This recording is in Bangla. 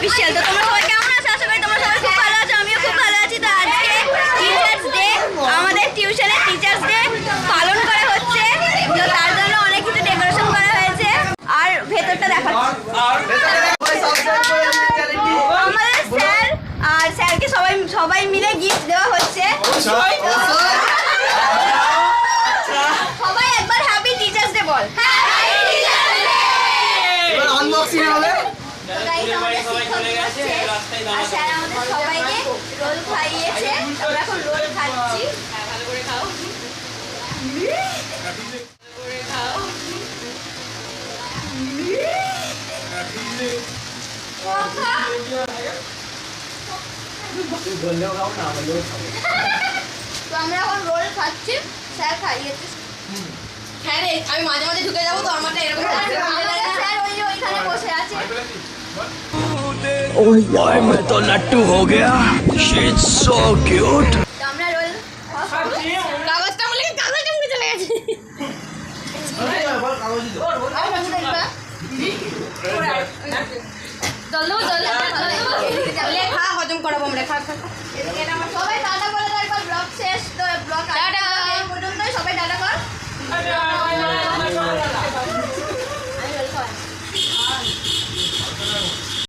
অফিসিয়াল। তো তোমরা সবাই কেমন আছো? আশা করি তোমরা সবাই খুব ভালো আছো, আমিও খুব ভালো আছি। তো আজকে টিচার্স ডে, আমাদের টিউশনে টিচার্স ডে পালন করা হচ্ছে। তো তার জন্য অনেক কিছু ডেকোরেশন করা হয়েছে। আর ভেতরটা দেখাচ্ছি, আমাদের স্যার আর স্যারকে সবাই মিলে গিফট দেওয়া হচ্ছে। সবাই একবার হ্যাপি টিচার্স ডে বল। আনবক্সিং হবে। আর স্যার আমাদের সবাইকে রোল খাইয়েছে, আমরা এখন রোল খাচ্ছি। ভালো করে খাও, তো আমরা এখন রোল খাচ্ছি, স্যার খাইয়েছে। হ্যাঁ রে, আমি মাঝে মাঝে ঢুকে যাবো তো আমারটা এরকম স্যার ওইখানে বসে আছে। ओह यार मैं तो लट्टू हो गया शीट सो क्यूट। তো আমরা রোল কাগজটা বলে কাগজটা মুখে চলে গেছে। চলো খা, হজম করাবো আমরা। খা খা সবাই টাটা বলে দাও, একবার ব্লগ শেষ। তো ব্লগ